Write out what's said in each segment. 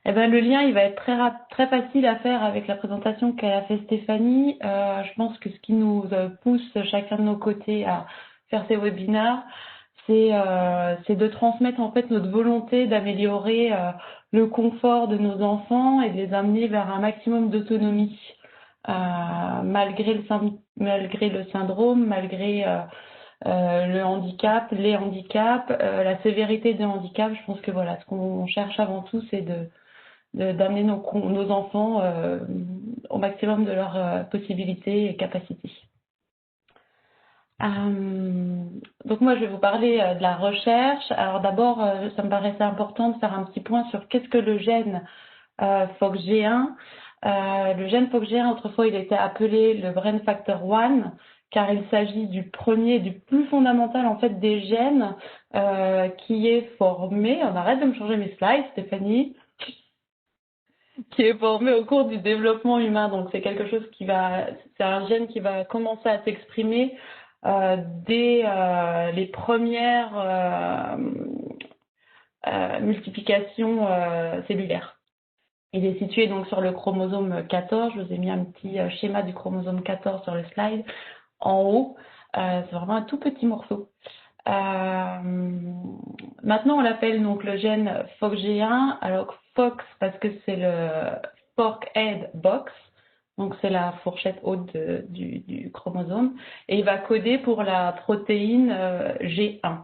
Eh ben, le lien, il va être très facile à faire avec la présentation qu'elle a fait Stéphanie. Je pense que ce qui nous pousse chacun de nos côtés à faire ces webinaires, c'est de transmettre en fait notre volonté d'améliorer le confort de nos enfants et de les amener vers un maximum d'autonomie, malgré le syndrome, malgré le handicap, les handicaps, la sévérité des handicaps. Je pense que voilà, ce qu'on cherche avant tout, c'est d'amener nos enfants au maximum de leurs possibilités et capacités. Donc moi, je vais vous parler de la recherche. Alors d'abord, ça me paraissait important de faire un petit point sur qu'est-ce que le gène FOXG1. Le gène FOXG1, autrefois, il était appelé le Brain Factor 1, car il s'agit du premier, du plus fondamental en fait des gènes qui est formé. On arrête de me changer mes slides, Stéphanie. Qui est formé au cours du développement humain. Donc c'est quelque chose c'est un gène qui va commencer à s'exprimer dès les premières multiplications cellulaires. Il est situé donc sur le chromosome 14. Je vous ai mis un petit schéma du chromosome 14 sur le slide en haut. C'est vraiment un tout petit morceau. Maintenant, on l'appelle donc le gène FOXG1. Alors FOX parce que c'est le Fork Head Box, donc c'est la fourchette haute du chromosome, et il va coder pour la protéine G1.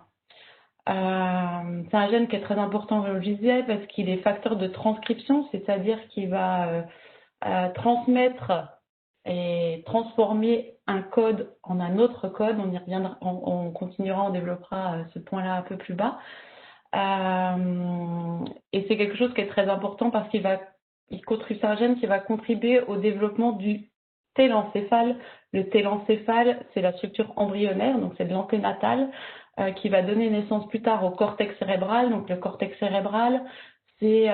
C'est un gène qui est très important, je le disais, parce qu'il est facteur de transcription, c'est-à-dire qu'il va transmettre et transformer un code en un autre code. On y reviendra, on continuera, on développera ce point-là un peu plus bas. Et c'est quelque chose qui est très important parce c'est un gène qui va contribuer au développement du télencéphale. Le télencéphale, c'est la structure embryonnaire, donc c'est de l'anténatal, qui va donner naissance plus tard au cortex cérébral. Donc le cortex cérébral, c'est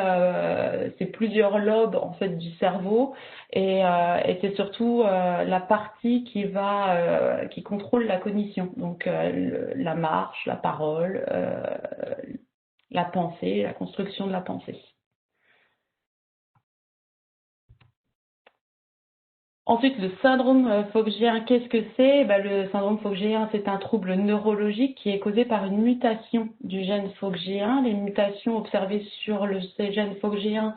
plusieurs lobes en fait du cerveau et c'est surtout la partie qui contrôle la cognition, donc la marche, la parole, la pensée, la construction de la pensée. Ensuite, le syndrome FOXG1, qu'est-ce que c'est? Le syndrome FOXG1, c'est un trouble neurologique qui est causé par une mutation du gène FOXG1. Les mutations observées sur le gène FOXG1,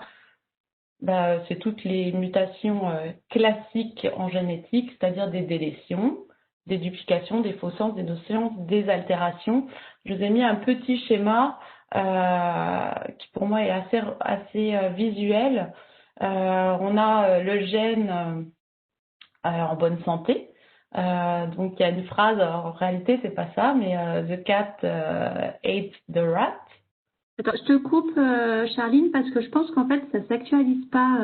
c'est toutes les mutations classiques en génétique, c'est-à-dire des délétions, des duplications, des faux sens, des notions, des altérations. Je vous ai mis un petit schéma qui pour moi est assez visuel. On a le gène en bonne santé. Donc il y a une phrase, alors, en réalité c'est pas ça, mais the cat ate the rat. Attends, je te coupe, Charline, parce que je pense qu'en fait, ça ne s'actualise pas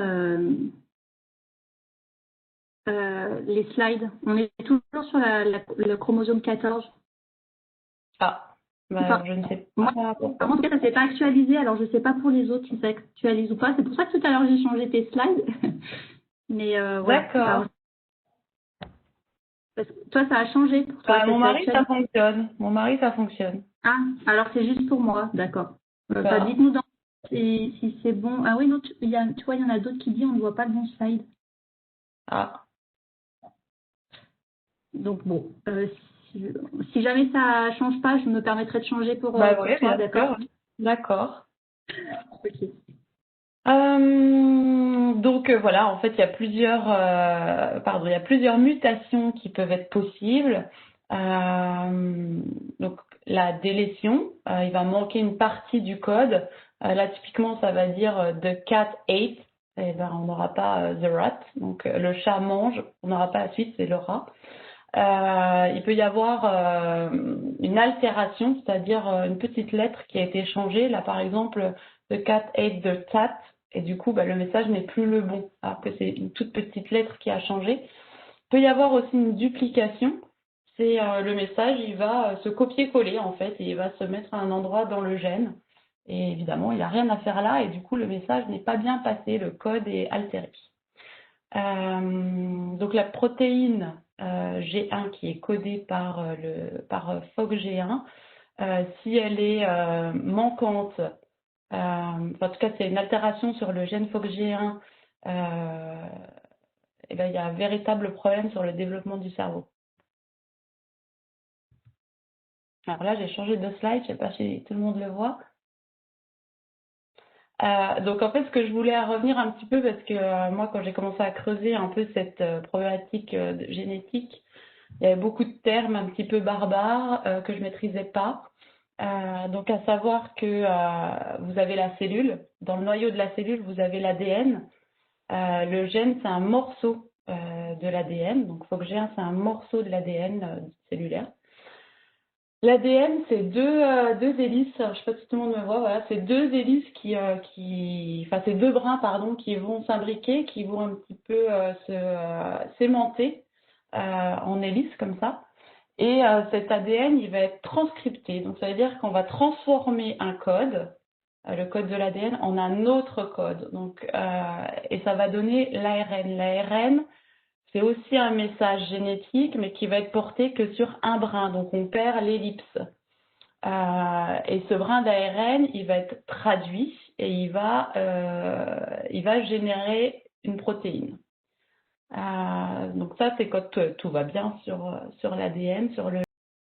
les slides. On est toujours sur le chromosome 14. Ah, Enfin, je ne sais moi, pas pourquoi. en tout cas, ça ne s'est pas actualisé. Alors, je ne sais pas pour les autres si ça s'actualise ou pas. C'est pour ça que tout à l'heure, j'ai changé tes slides. Mais voilà. D'accord. Parce que toi, ça a changé pour toi. Mon mari, ça actualisé. fonctionne. Mon mari, ça fonctionne. Ah, alors c'est juste pour moi. D'accord. D'accord. Dites-nous si c'est bon. Ah oui, non, tu vois, il y en a d'autres qui disent on ne voit pas le bon slide. Ah. Donc bon, si jamais ça change pas, je me permettrai de changer pour Oui, toi, bien d'accord? sûr. D'accord. Ok. Donc voilà, en fait, il y a plusieurs mutations qui peuvent être possibles. Donc la délétion, il va manquer une partie du code. Là, typiquement, ça va dire the cat ate. Et on n'aura pas the rat. Donc le chat mange, on n'aura pas la suite, c'est le rat. Il peut y avoir une altération, c'est-à-dire une petite lettre qui a été changée. Là, par exemple, the cat ate the cat, et du coup, le message n'est plus le bon, alors que c'est une toute petite lettre qui a changé. Il peut y avoir aussi une duplication. C'est le message, il va se copier-coller en fait, et il va se mettre à un endroit dans le gène. Et évidemment, il n'y a rien à faire là, et du coup, le message n'est pas bien passé, le code est altéré. Donc la protéine G1 qui est codée par FOXG1, si elle est manquante, en tout cas, c'est une altération sur le gène FOXG1, et ben, il y a un véritable problème sur le développement du cerveau. Alors là, j'ai changé de slide, je ne sais pas si tout le monde le voit. Donc en fait, ce que je voulais revenir un petit peu, parce que moi, quand j'ai commencé à creuser un peu cette problématique génétique, il y avait beaucoup de termes un petit peu barbares que je maîtrisais pas. Donc à savoir que vous avez la cellule, dans le noyau de la cellule, vous avez l'ADN. Le gène, c'est un morceau de l'ADN, donc FOXG1, c'est un morceau de l'ADN cellulaire. L'ADN, c'est deux hélices, je ne sais pas si tout le monde me voit, voilà, c'est deux hélices enfin c'est deux brins, pardon, qui vont s'imbriquer, qui vont un petit peu s'aimanter en hélices comme ça. Et cet ADN, il va être transcripté. Donc ça veut dire qu'on va transformer un code, le code de l'ADN, en un autre code. Donc, et ça va donner l'ARN. L'ARN, c'est aussi un message génétique, mais qui va être porté que sur un brin. Donc on perd l'ellipse. Et ce brin d'ARN, il va être traduit et il va générer une protéine. Donc ça, c'est quand tout va bien sur l'ADN, sur le